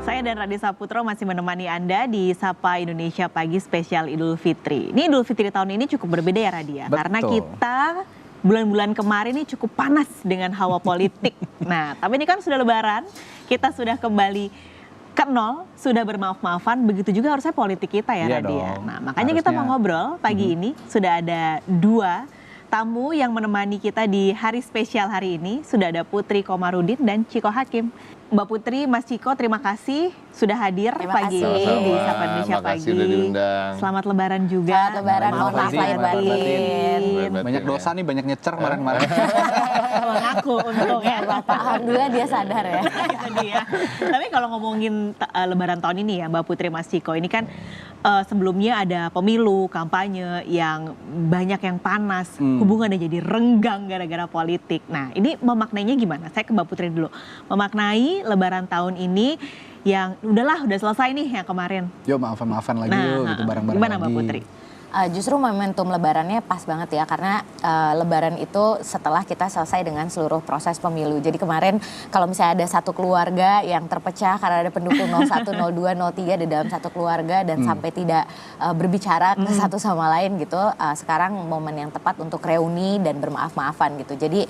Saya dan Radi Saputro masih menemani Anda di Sapa Indonesia Pagi Spesial Idul Fitri. Ini Idul Fitri tahun ini cukup berbeda ya Radia, karena kita bulan-bulan kemarin ini cukup panas dengan hawa politik. Nah, tapi ini kan sudah Lebaran, kita sudah kembali ke nol, sudah bermaaf-maafan, begitu juga harusnya politik kita ya Radia. Nah, makanya harusnya kita mau ngobrol pagi ini, sudah ada dua tamu yang menemani kita di hari spesial hari ini. Sudah ada Putri Komarudin dan Chiko Hakim. Mbak Putri, Mas Chiko, terima kasih sudah hadir pagi ini di Sapa Indonesia Pagi. Sudah diundang. Selamat Lebaran juga. Selamat Lebaran, mohon maaf lahir batin. Banyak dosa nih, banyak nyecer kemarin-kemarin. Mengaku untuk ya Bapak. Alhamdulillah dia sadar ya. Itu dia. Tapi kalau ngomongin Lebaran tahun ini ya Mbak Putri, Mas Chiko, ini kan sebelumnya ada pemilu, kampanye yang banyak yang panas, hubungannya jadi renggang gara-gara politik. Nah, ini memaknainya gimana? Saya ke Mbak Putri dulu. Memaknai Lebaran tahun ini yang udah selesai nih yang kemarin. Yuk maafan-maafan lagi yuk gitu bareng-bareng gimana lagi. Mbak Putri? Justru momentum Lebarannya pas banget ya, karena Lebaran itu setelah kita selesai dengan seluruh proses pemilu. Jadi kemarin kalau misalnya ada satu keluarga yang terpecah karena ada pendukung 01, 02, 03 di dalam satu keluarga dan sampai tidak berbicara ke satu sama lain gitu, sekarang momen yang tepat untuk reuni dan bermaaf-maafan gitu. Jadi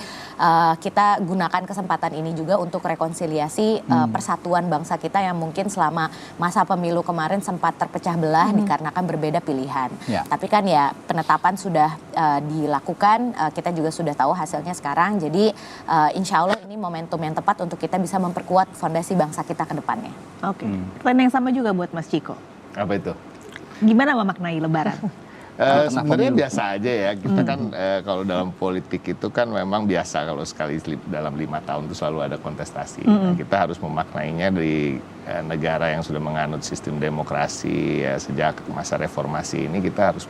kita gunakan kesempatan ini juga untuk rekonsiliasi persatuan bangsa kita yang mungkin selama masa pemilu kemarin sempat terpecah belah dikarenakan berbeda pilihan. Ya. Tapi kan ya penetapan sudah dilakukan, kita juga sudah tahu hasilnya sekarang. Jadi insya Allah ini momentum yang tepat untuk kita bisa memperkuat fondasi bangsa kita ke depannya. Oke, pertanyaan yang sama juga buat Mas Chiko. Apa itu? Gimana memaknai Lebaran? Sebenarnya biasa aja ya, kita kan kalau dalam politik itu kan memang biasa kalau sekali dalam 5 tahun itu selalu ada kontestasi. Nah, kita harus memaknainya dari negara yang sudah menganut sistem demokrasi ya, sejak masa reformasi ini kita harus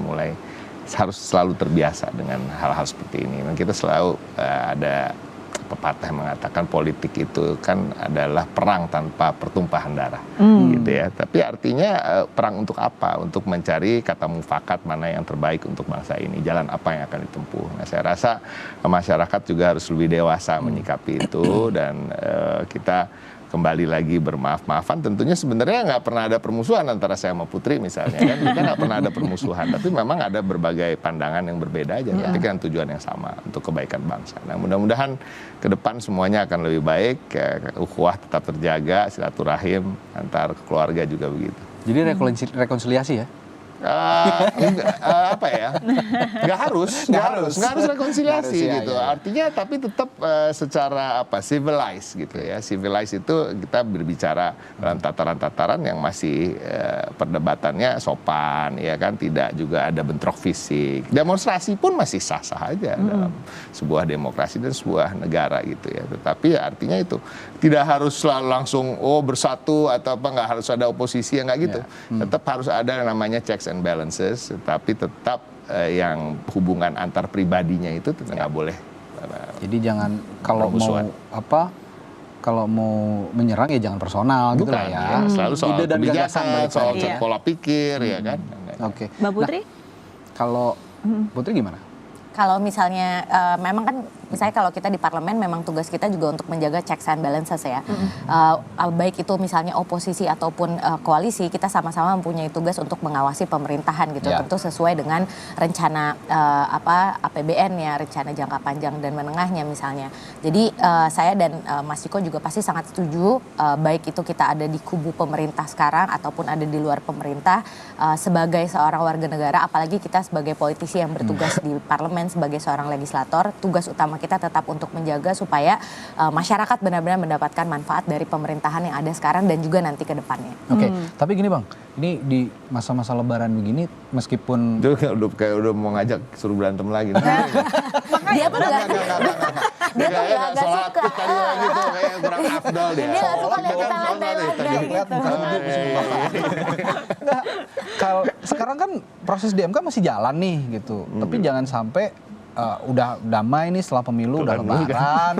selalu terbiasa dengan hal-hal seperti ini. Dan kita selalu ada pepatah yang mengatakan politik itu kan adalah perang tanpa pertumpahan darah, gitu ya. Tapi artinya perang untuk apa? Untuk mencari kata mufakat mana yang terbaik untuk bangsa ini, jalan apa yang akan ditempuh. Nah, saya rasa masyarakat juga harus lebih dewasa menyikapi itu dan kita kembali lagi bermaaf-maafan. Tentunya sebenarnya nggak pernah ada permusuhan antara saya sama Putri misalnya kan, kita nggak pernah ada permusuhan, tapi memang ada berbagai pandangan yang berbeda aja, tapi kan tujuan yang sama untuk kebaikan bangsa. Nah, mudah-mudahan ke depan semuanya akan lebih baik, ukhuwah tetap terjaga, silaturahim antar keluarga juga begitu. Jadi rekonsiliasi ya? Apa ya? Nggak harus rekonsiliasi gitu. Ya. Artinya tapi tetap secara civilized gitu ya. Civilized itu kita berbicara dalam tataran-tataran yang masih perdebatannya sopan ya kan, tidak juga ada bentrok fisik. Demonstrasi pun masih sah-sah aja dalam sebuah demokrasi dan sebuah negara gitu ya. Tetapi artinya itu tidak harus langsung bersatu atau apa, nggak harus ada oposisi ya, nggak gitu. Tetap harus ada namanya checks and balances, tapi tetap yang hubungan antar pribadinya itu tetap nggak boleh. Jadi jangan kalau mau menyerang ya jangan personal. Bukan, gitu lah ya. Selalu soal ide dan kebijakan, gagasan soal pola pikir ya kan. Oke. Mbak Putri? Kalau Putri gimana? Kalau misalnya memang kan misalnya kalau kita di parlemen memang tugas kita juga untuk menjaga checks and balances ya. Baik itu misalnya oposisi ataupun koalisi, kita sama-sama mempunyai tugas untuk mengawasi pemerintahan gitu. Ya. Tentu sesuai dengan rencana APBN ya, rencana jangka panjang dan menengahnya misalnya. Jadi saya dan Mas Chiko juga pasti sangat setuju, baik itu kita ada di kubu pemerintah sekarang ataupun ada di luar pemerintah, sebagai seorang warga negara, apalagi kita sebagai politisi yang bertugas di parlemen sebagai seorang legislator, tugas utama kita tetap untuk menjaga supaya masyarakat benar-benar mendapatkan manfaat dari pemerintahan yang ada sekarang dan juga nanti ke depannya. Oke, tapi gini Bang, ini di masa-masa Lebaran begini, meskipun Kayak udah mau ngajak suruh berantem lagi. Dia pun nggak suka. Gitu, kayak kurang afdol dia. Dia nggak suka lihat kita landai-landai gitu. Kalau sekarang kan proses DMK masih jalan nih gitu, tapi jangan sampai udah damai nih setelah pemilu, udah Lebaran.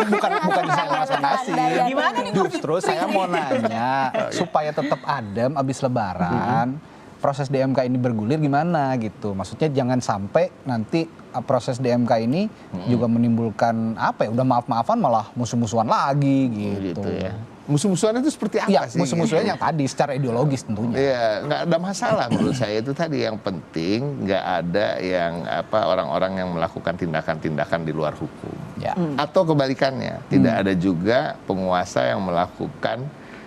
bukan saya ngasih. Gimana nih? Justru saya mau nanya supaya tetap adem abis Lebaran. Proses DMK ini bergulir gimana gitu. Maksudnya jangan sampai nanti proses DMK ini juga menimbulkan udah maaf-maafan malah musuh-musuhan lagi gitu. Gitu ya. musuh-musuhan itu seperti apa Iya, sih? musuh-musuhnya yang tadi secara ideologis tentunya. Iya, nggak ada masalah menurut saya. Itu tadi yang penting, nggak ada yang orang-orang yang melakukan tindakan-tindakan di luar hukum. Ya. Atau kebalikannya, tidak ada juga penguasa yang melakukan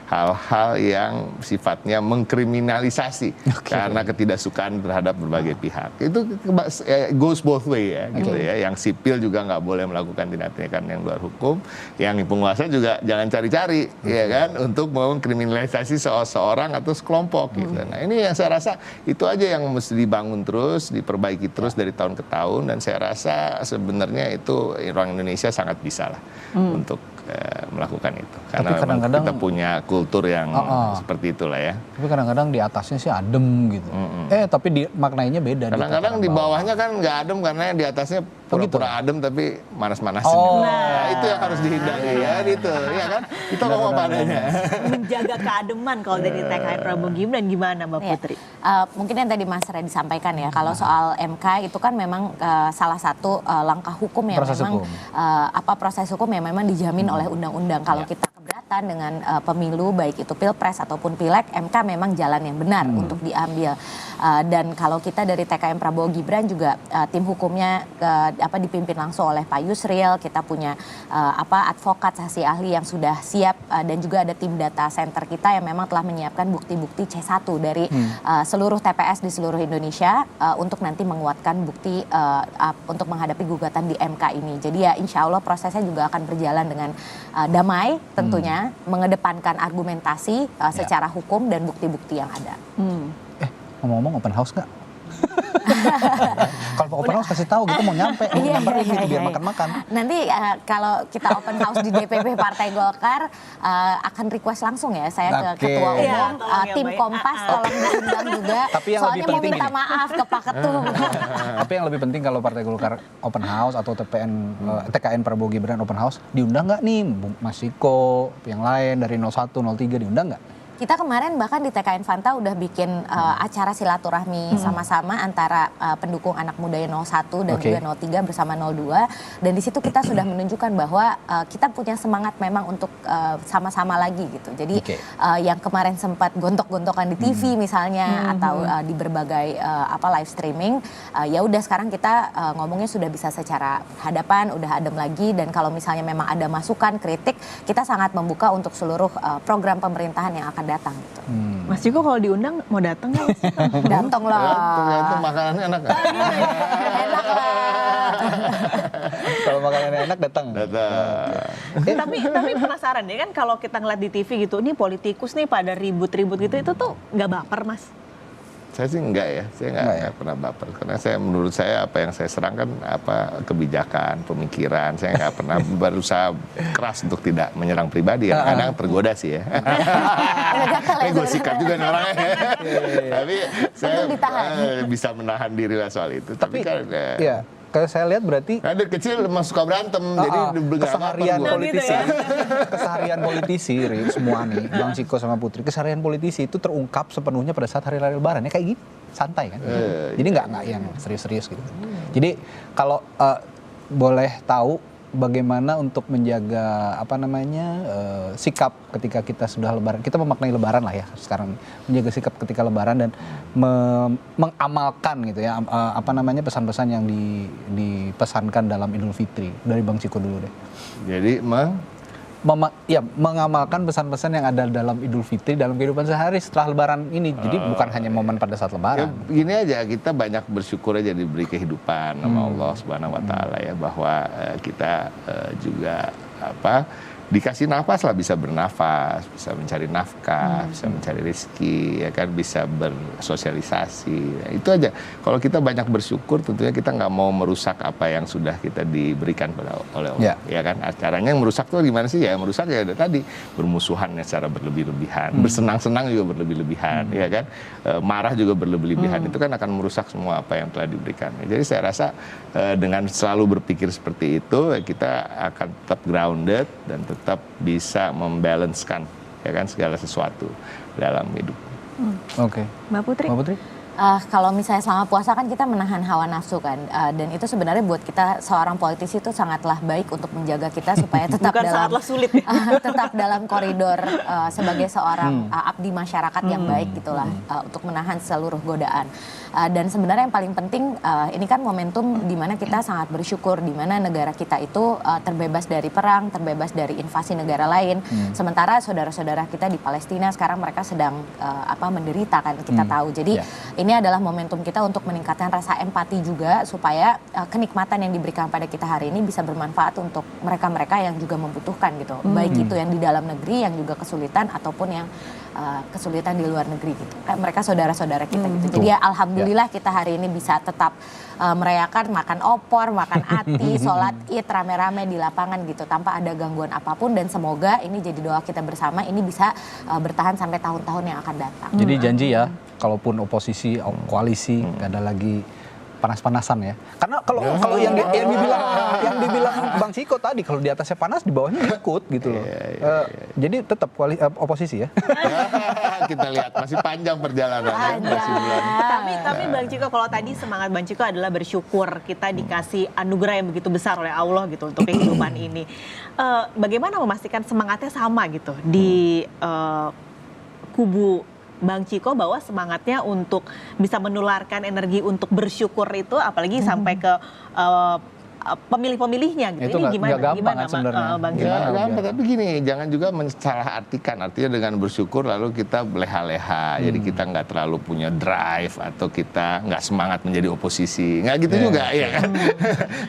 hal-hal yang sifatnya mengkriminalisasi karena ketidaksukaan terhadap berbagai pihak. Itu goes both way ya, gitu ya. Yang sipil juga nggak boleh melakukan tindakan yang luar hukum. Yang penguasa juga jangan cari-cari, ya kan, untuk mengkriminalisasi seseorang atau sekelompok. Gitu. Nah ini yang saya rasa itu aja yang mesti dibangun terus, diperbaiki terus dari tahun ke tahun. Dan saya rasa sebenarnya itu orang Indonesia sangat bisa lah untuk melakukan itu. Karena Tapi kadang-kadang kita punya kultur yang seperti itulah ya. Tapi kadang-kadang di atasnya sih adem gitu. Tapi maknainya beda. Kadang-kadang di bawahnya kan nggak adem karena yang di atasnya pura-pura adem tapi manas-manasin. Nah, itu yang harus dihindari ya gitu. Ya kan? Kita ngomong apa adanya. Menjaga keademan kalau dari TKN Prabowo Gibran gimana Mbak Putri? Mungkin yang tadi Mas Reddy sampaikan ya, kalau soal MK itu kan memang salah satu langkah hukum yang Proses memang hukum. proses hukum yang memang dijamin oleh undang-undang. Kalau kita keberatan dengan pemilu baik itu pilpres ataupun pileg, MK memang jalan yang benar untuk diambil. Dan kalau kita dari TKN Prabowo Gibran juga tim hukumnya dipimpin langsung oleh Pak Yusril, kita punya advokat saksi ahli yang sudah siap dan juga ada tim data center kita yang memang telah menyiapkan bukti-bukti C1 dari seluruh TPS di seluruh Indonesia untuk nanti menguatkan bukti untuk menghadapi gugatan di MK ini. Jadi ya insya Allah prosesnya juga akan berjalan dengan damai tentunya, mengedepankan argumentasi secara hukum dan bukti-bukti yang ada. Ngomong-ngomong open house nggak? Kalau open house kasih tahu gitu mau nyamperin gitu biar makan-makan. Nanti kalau kita open house di DPP Partai Golkar akan request langsung ya saya ke Ketua Umum, tim Kompas tolong diundang juga. Tapi yang soalnya lebih mau minta maaf ke Pak Ketum. Tapi yang lebih penting kalau Partai Golkar open house atau TKN Prabowo Gibran open house, diundang nggak nih Mas Ciko, yang lain dari 01, 03 diundang nggak? Kita kemarin bahkan di TKN Fanta udah bikin acara silaturahmi sama-sama antara pendukung anak mudanya 01 dan juga 03 bersama 02. Dan di situ kita sudah menunjukkan bahwa kita punya semangat memang untuk sama-sama lagi gitu. Jadi yang kemarin sempat gontok-gontokan di TV misalnya atau di berbagai live streaming, ya udah sekarang kita ngomongnya sudah bisa secara hadapan, udah adem lagi. Dan kalau misalnya memang ada masukan, kritik, kita sangat membuka untuk seluruh program pemerintahan yang akan datang gitu. Mas Ciko kalau diundang mau datang nggak? Datang lah. Tergantung makanannya enak kan? Enak lah. Kalau makanannya enak datang. Tapi penasaran ya kan kalau kita ngeliat di TV gitu, ini politikus nih pada ribut-ribut gitu, itu tuh nggak baper Mas? Saya sih enggak ya, saya enggak pernah baper. Karena menurut saya apa yang saya serang kan kebijakan, pemikiran. Saya enggak pernah berusaha keras untuk tidak menyerang pribadi. Kadang tergoda sih ya. Ini gue sikat juga nih orangnya. Tapi saya bisa menahan diri lah soal itu. Tapi kan... Iya. Kalau saya lihat berarti ada kecil emang suka berantem, jadi keseharian politisi, keseharian politisi, semua nih, Bang Ciko sama Putri, keseharian politisi itu terungkap sepenuhnya pada saat hari raya Lebaran, ya kayak gini, santai kan, jadi nggak yang serius-serius gitu. Jadi kalau boleh tahu bagaimana untuk menjaga sikap ketika kita sudah Lebaran, kita memaknai Lebaran lah ya sekarang, menjaga sikap ketika Lebaran dan mengamalkan gitu ya pesan-pesan yang dipesankan dalam Idul Fitri. Dari Bang Ciko dulu deh. Jadi mengamalkan pesan-pesan yang ada dalam Idul Fitri dalam kehidupan sehari setelah Lebaran ini. Jadi bukan hanya momen pada saat Lebaran. Ya, gini aja, kita banyak bersyukur aja diberi kehidupan sama Allah Subhanahu Wa Taala ya, bahwa kita juga dikasih nafas lah, bisa bernafas, bisa mencari nafkah, bisa mencari rezeki, ya kan, bisa bersosialisasi. Ya, itu aja. Kalau kita banyak bersyukur, tentunya kita nggak mau merusak apa yang sudah kita diberikan oleh Allah. Ya kan, caranya yang merusak tuh gimana sih? Ya merusak ya tadi, bermusuhan secara berlebih-lebihan, bersenang-senang juga berlebih-lebihan, ya kan, marah juga berlebih-lebihan. Itu kan akan merusak semua apa yang telah diberikan. Jadi saya rasa dengan selalu berpikir seperti itu, kita akan tetap grounded dan tetap bisa membalancekan ya kan segala sesuatu dalam hidup. Mbak Putri? Kalau misalnya selama puasa kan kita menahan hawa nafsu kan, dan itu sebenarnya buat kita seorang politisi itu sangatlah baik untuk menjaga kita supaya tetap Bukan sangatlah sulit ya. tetap dalam koridor sebagai seorang abdi masyarakat yang baik gitulah, untuk menahan seluruh godaan. Dan sebenarnya yang paling penting ini kan momentum di mana kita sangat bersyukur di mana negara kita itu terbebas dari perang, terbebas dari invasi negara lain. Sementara saudara-saudara kita di Palestina sekarang mereka sedang menderita kan, kita tahu. Jadi ini adalah momentum kita untuk meningkatkan rasa empati juga supaya kenikmatan yang diberikan pada kita hari ini bisa bermanfaat untuk mereka-mereka yang juga membutuhkan gitu. Baik itu yang di dalam negeri yang juga kesulitan ataupun yang kesulitan di luar negeri gitu. Mereka saudara-saudara kita gitu. Jadi ya alhamdulillah kita hari ini bisa tetap merayakan, makan opor, makan ati, sholat id rame-rame di lapangan gitu tanpa ada gangguan apapun, dan semoga ini jadi doa kita bersama ini bisa bertahan sampai tahun-tahun yang akan datang. Jadi janji ya, kalaupun oposisi, koalisi, gak ada lagi panas-panasan ya. Karena kalau yang dibilang Bang Ciko tadi, kalau di atasnya panas, di bawahnya ikut gitu loh. Jadi tetap oposisi ya. Kita lihat masih panjang perjalanannya. Tapi Bang Ciko, kalau tadi semangat Bang Ciko adalah bersyukur kita dikasih anugerah yang begitu besar oleh Allah gitu untuk kehidupan ini. Bagaimana memastikan semangatnya sama gitu di kubu Bang Ciko, bahwa semangatnya untuk bisa menularkan energi untuk bersyukur itu apalagi sampai ke pemilih-pemilihnya gitu. Itu Ini gimana sebenarnya. Bang Ciko? Ya, gampang, tapi gini, jangan juga mensalah-artikan. Artinya dengan bersyukur lalu kita leha-leha, jadi kita nggak terlalu punya drive atau kita nggak semangat menjadi oposisi. Nggak gitu juga, ya kan?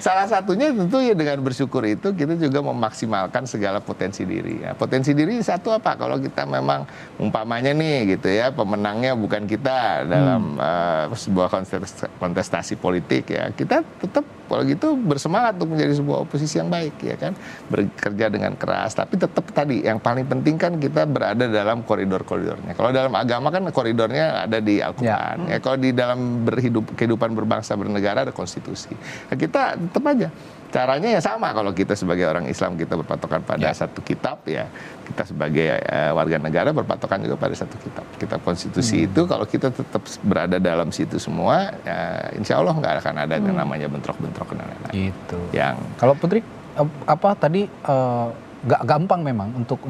Salah satunya tentu ya dengan bersyukur itu kita juga memaksimalkan segala potensi diri. Ya, potensi diri satu apa? Kalau kita memang umpamanya nih gitu ya, pemenangnya bukan kita dalam sebuah kontestasi politik ya, kita tetap kalau gitu bersemangat untuk menjadi sebuah oposisi yang baik, ya kan, bekerja dengan keras, tapi tetap tadi yang paling penting kan kita berada dalam koridor-koridornya. Kalau dalam agama kan koridornya ada di Al-Quran, ya. Kalau di dalam kehidupan berbangsa bernegara ada konstitusi. Nah, kita tetap aja caranya ya sama. Kalau kita sebagai orang Islam kita berpatokan pada satu kitab, ya kita sebagai warga negara berpatokan juga pada satu kitab konstitusi. Itu kalau kita tetap berada dalam situ semua, ya, insya Allah nggak akan ada yang namanya bentrok-bentrok dan lain-lain. Gitu. Yang kalau Putri tadi nggak gampang memang untuk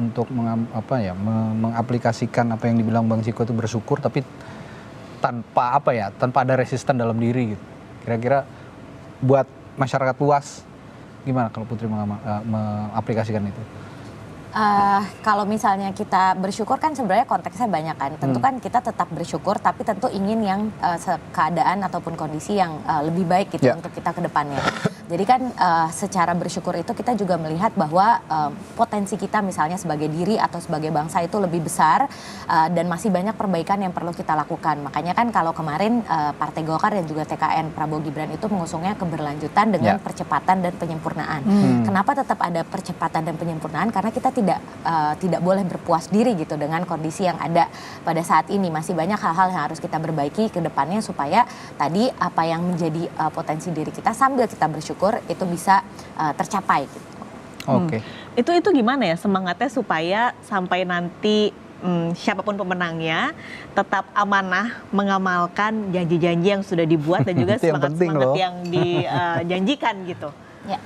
mengaplikasikan apa yang dibilang Bang Ciko itu bersyukur, tapi tanpa ada resisten dalam diri gitu. Kira-kira buat masyarakat luas gimana kalau Putri mengaplikasikan itu? Kalau misalnya kita bersyukur kan sebenarnya konteksnya banyak kan. Tentu kan kita tetap bersyukur, tapi tentu ingin yang keadaan ataupun kondisi yang lebih baik gitu untuk kita ke depannya. Jadi kan secara bersyukur itu kita juga melihat bahwa potensi kita misalnya sebagai diri atau sebagai bangsa itu lebih besar, dan masih banyak perbaikan yang perlu kita lakukan. Makanya kan kalau kemarin Partai Golkar dan juga TKN Prabowo Gibran itu mengusungnya keberlanjutan dengan percepatan dan penyempurnaan. Kenapa tetap ada percepatan dan penyempurnaan? Karena kita tidak boleh berpuas diri gitu dengan kondisi yang ada pada saat ini. Masih banyak hal-hal yang harus kita perbaiki ke depannya supaya tadi apa yang menjadi potensi diri kita sambil kita bersyukur itu bisa tercapai gitu. Oke. Itu gimana ya semangatnya supaya sampai nanti siapapun pemenangnya tetap amanah mengamalkan janji-janji yang sudah dibuat dan juga semangat-semangat yang dijanjikan gitu. Ya.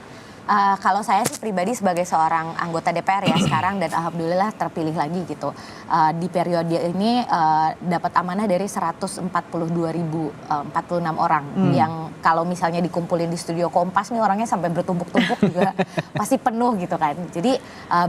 Kalau saya sih pribadi sebagai seorang anggota DPR ya sekarang, dan alhamdulillah terpilih lagi gitu. Di periode ini dapat amanah dari 142.046 orang yang kalau misalnya dikumpulin di studio Kompas nih orangnya sampai bertumpuk-tumpuk juga pasti penuh gitu kan. Jadi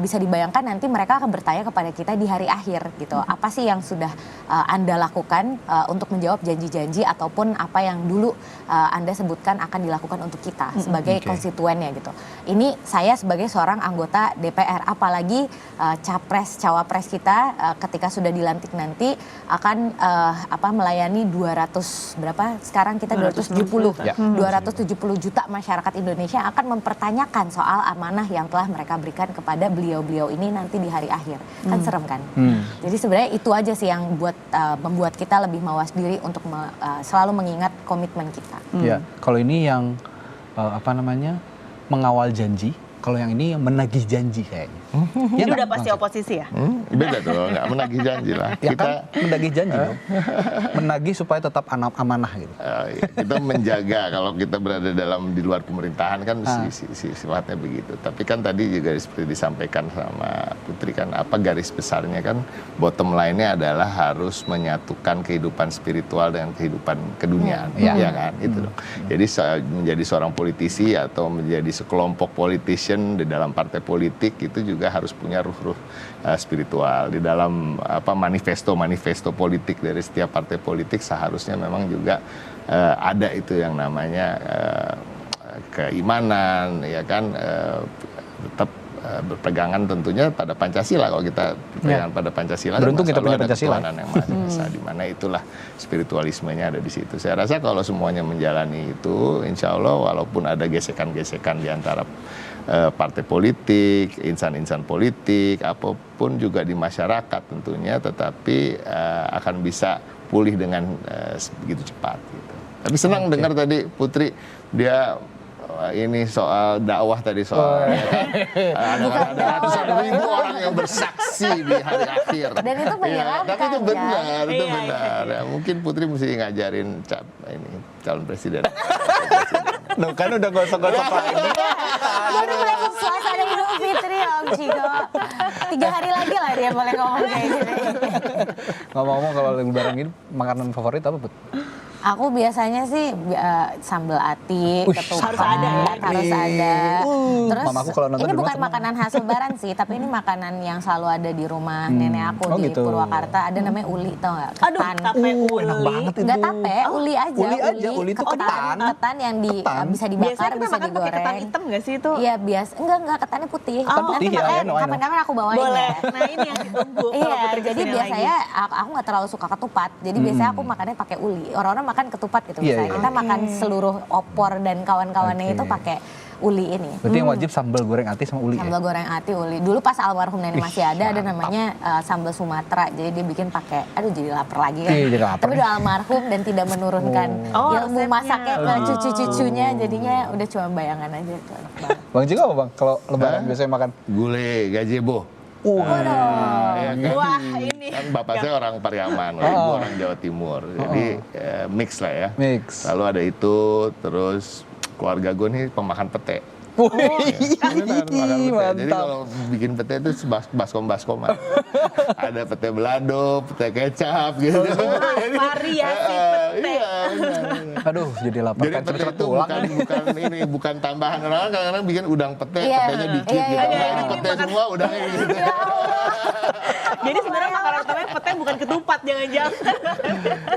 bisa dibayangkan nanti mereka akan bertanya kepada kita di hari akhir gitu. Apa sih yang sudah Anda lakukan untuk menjawab janji-janji ataupun apa yang dulu Anda sebutkan akan dilakukan untuk kita sebagai konstituennya gitu. Ini saya sebagai seorang anggota DPR, apalagi capres-cawapres kita ketika sudah dilantik nanti akan melayani 200 berapa sekarang kita 270 juta masyarakat Indonesia akan mempertanyakan soal amanah yang telah mereka berikan kepada beliau-beliau ini nanti di hari akhir. Kan serem kan? Jadi sebenarnya itu aja sih yang membuat kita lebih mawas diri untuk selalu mengingat komitmen kita. Ya, kalau ini yang mengawal janji, kalau yang ini yang menagih janji kayaknya. Ini udah pasti oposisi ya? Beda dong, nggak menagih janji lah. Ya kan menagih janji dong. Menagih supaya tetap amanah gitu. Iya, kita menjaga kalau kita berada di luar pemerintahan kan sifatnya begitu. Tapi kan tadi juga seperti disampaikan sama Putri kan, apa garis besarnya kan, bottom line-nya adalah harus menyatukan kehidupan spiritual dengan kehidupan keduniaan, ya kan, itu dong. Jadi menjadi seorang politisi atau menjadi sekelompok politician di dalam partai politik itu juga harus punya ruh-ruh spiritual. Di dalam manifesto politik dari setiap partai politik seharusnya memang juga ada itu yang namanya keimanan, ya kan, tetap berpegangan tentunya pada Pancasila. Kalau kita berpegangan pada Pancasila, beruntung kita punya Pancasila yang Maha Esa, di mana itulah spiritualismenya ada di situ. Saya rasa kalau semuanya menjalani itu, insya Allah walaupun ada gesekan-gesekan di antara partai politik, insan-insan politik, apapun juga di masyarakat tentunya, tetapi akan bisa pulih dengan begitu cepat. Gitu. Tapi senang dengar tadi Putri dia ini soal dakwah tadi soal ya kan? Ada ratusan ribu orang yang bersaksi di hari akhir. Dan itu menyeramkan, tapi itu benar, ya? itu benar. Ya, mungkin Putri mesti ngajarin calon presiden. Loh kan udah gosok-gosok lagi. Baru mulai suasana Idul Fitri Om Ciko. 3 hari lagi lah dia boleh ngomong kayak gini. Ngomong-ngomong kalau lebaran ini makanan favorit apa, Put? Aku biasanya sih sambal ati, ketupat, harus ada ya? harus ada. Terus Mamaku kalau nonton ini di rumah bukan makanan khas lebaran sih, tapi ini makanan yang selalu ada di rumah nenek aku di gitu. Purwakarta. Ada namanya uli, tau nggak? Aduh, Ketan. tape uli. Enak banget itu. Nggak tape, uli aja. Uli itu ketan. Ketan yang bisa Biasanya dibakar, kita bisa makan pakai digoreng. ketan hitam nggak sih itu? Iya biasa, enggak ketannya putih. Ketan putih, Nanti ya, makanya I know. kapan-kapan aku bawain Boleh. ya. Nah ini yang ditunggu. kalau Iya, Putri jadi kesini biasanya lagi. aku nggak terlalu suka ketupat. Jadi biasanya aku makannya pakai uli. Orang-orang makan ketupat gitu. Iya, Misalnya iya. kita makan seluruh opor dan kawan-kawannya itu pakai uli ini. Berarti yang wajib sambal goreng ati sama uli Sambal ya? goreng ati uli. Dulu pas almarhum nenek masih ada namanya sambal Sumatera. Jadi dia bikin pakai, aduh jadi lapar lagi kan. Iya, jadi lapar. Tapi udah almarhum dan tidak menurunkan Oh, ilmu resepnya. masaknya ke cucu-cucunya. Jadinya udah cuma bayangan aja. Itu enak banget. Bang Ciko apa Bang? Kalau lebaran biasanya makan? Gulai gazebo. Ya kan? Wah ini. Kan bapak saya orang Pariaman, ibu orang Jawa Timur, jadi mix lah ya. Mix. Lalu ada itu, terus keluarga gue nih pemakan pete. Benar, makan pete. Jadi mantap. kalau bikin pete itu baskom-baskoman. Ada pete belado, pete kecap gitu. Variasi pete. Iya, benar. Aduh, jadi lapar. Jadi Pengen pete cepet-cepet itu pulang. bukan tambahan. Orang kadang-kadang bikin udang pete, Iya, petenya dikit iya, gitu. iya, Nah, iya, ini iya. pete semua udangnya gitu. Ya Allah. Jadi sebenarnya makanan utamanya pete bukan ketupat jangan-jangan.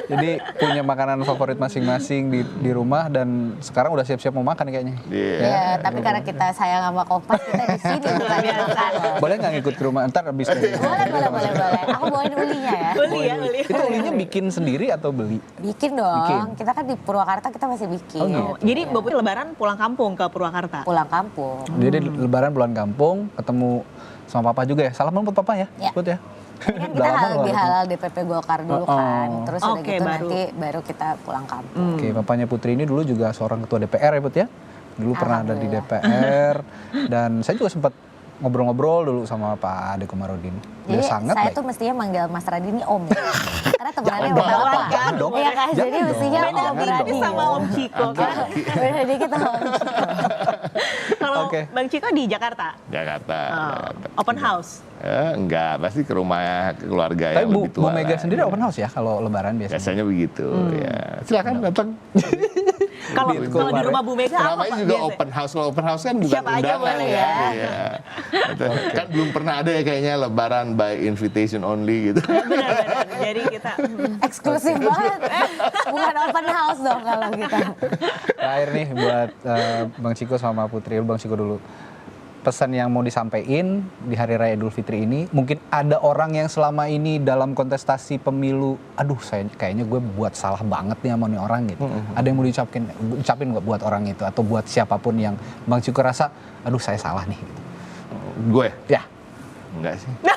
Jadi punya makanan favorit masing-masing di rumah dan sekarang udah siap-siap mau makan kayaknya. Iya. Ya, tapi karena kita sayang sama Kompas, kita di sini bukan di makan. Boleh nggak ngikut ke rumah? Ntar habis dari Boleh. Aku bawain ulinya ya. Uli ya, uli. Itu ulinya bikin sendiri atau beli? Bikin dong. Bikin. Kita kan di Purwakarta kita masih bikin. Oh, gitu. Jadi Mbak Putri lebaran pulang kampung ke Purwakarta. Pulang kampung. Jadi lebaran pulang kampung, ketemu sama papa juga ya. Salam buat papa ya, Ya. Put ya. Ini kan Udah kita lama nggak di ketemu. halal DPP Golkar dulu kan. Terus udah Oke, gitu baru. nanti baru kita pulang kampung. Oke, papanya Putri ini dulu juga seorang ketua DPR ya, Put ya. Dulu pernah ada di Alhamdulillah. DPR dan saya juga sempat ngobrol-ngobrol dulu sama Pak Ade Komarudin. Dia Jadi sangat saya baik. tuh mestinya manggil Mas Radini Om ya. Karena temenannya Jangan udah dong, apa. jangan dong. Iya kan, jadi Jangan mestinya dong. Om Jangan Radini. dong. sama Om Ciko kan. Beda dikit Om Ciko. Kalau Oke. Bang Ciko di Jakarta. Jakarta. Open house. Enggak, pasti ke rumah keluarga Tapi yang lebih tua. Bu Mega lah. sendiri open house ya kalau lebaran biasanya. Biasanya begitu, ya. Silakan datang. Kalau Di kalau di kemarin. rumah Bu Mega apa Namanya Pak juga biasa? open house. Kalau open house kan bukan Siapa aja undangan boleh ya. ya. Iya. Kan belum pernah ada ya kayaknya lebaran by invitation only gitu. Benar-benar. Jadi kita Eksklusif banget. Bukan open house dong kalau kita. Terakhir nih buat Bang Ciko sama Putri, Bang Ciko dulu. Pesan yang mau disampaikan di Hari Raya Idul Fitri ini, mungkin ada orang yang selama ini dalam kontestasi pemilu, aduh saya kayaknya gue buat salah banget nih sama nih orang gitu. Ada yang mau ucapin nggak buat orang itu atau buat siapapun yang Bang Ciko rasa, aduh saya salah nih gitu. Gue? Ya. Enggak sih. Ini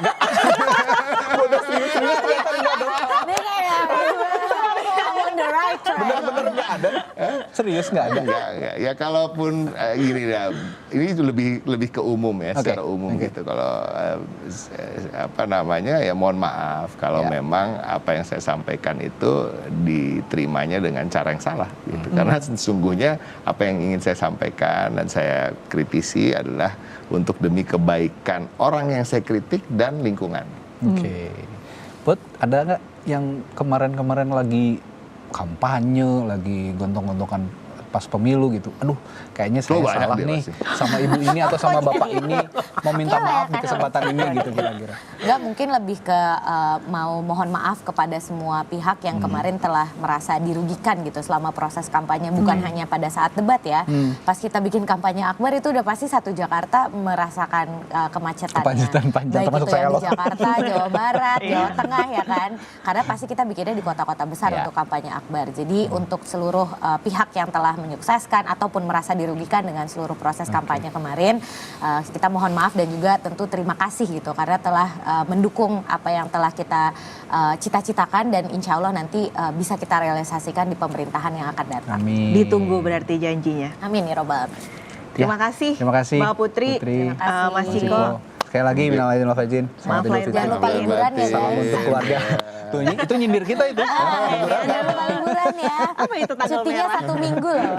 kayak I'm on the right track. Nggak ada. Serius nggak ada. Enggak. Ya kalaupun gini ya, ini itu lebih ke umum ya, Oke, secara umum gitu. Kalau apa namanya ya mohon maaf kalau memang apa yang saya sampaikan itu diterimanya dengan cara yang salah gitu. Karena sesungguhnya apa yang ingin saya sampaikan dan saya kritisi adalah untuk demi kebaikan orang yang saya kritik dan lingkungan. Oke. Put, ada nggak yang kemarin-kemarin lagi kampanye, lagi gontok-gontokan pas pemilu gitu? Aduh, kayaknya saya banyak salah dia nih pasti. sama ibu ini atau sama bapak ini, mau minta Iya, maaf di kan kesempatan ini gitu kira-kira. Enggak, mungkin lebih ke mau mohon maaf kepada semua pihak yang kemarin telah merasa dirugikan gitu selama proses kampanye, bukan hanya pada saat debat ya. Pas kita bikin kampanye akbar itu udah pasti satu Jakarta merasakan kemacetannya. Kemacetan panjang, Baik termasuk itu saya yang loh. di Jakarta, Jawa Barat, Jawa Tengah ya kan. Karena pasti kita bikinnya di kota-kota besar untuk kampanye akbar. Jadi untuk seluruh pihak yang telah menyukseskan ataupun merasa dirugikan dengan seluruh proses kampanye kemarin, kita mohon maaf dan juga tentu terima kasih gitu karena telah mendukung apa yang telah kita cita-citakan dan insya Allah nanti bisa kita realisasikan di pemerintahan yang akan datang. Amin. Ditunggu berarti janjinya. Amin ya robbal alamin. Terima kasih. Terima kasih. Mbak Putri, Terima kasih. Mas Mas Ciko. Ciko. Sekali lagi minal aidin wal faizin. Maaf Selamat Idul lahir Fitri. Jangan lupa liburan ya Salam guys. untuk keluarga. Tuh, itu nyindir kita itu. Jangan lupa liburan ya. Apa itu tanggal Cutinya merah? 1 minggu loh.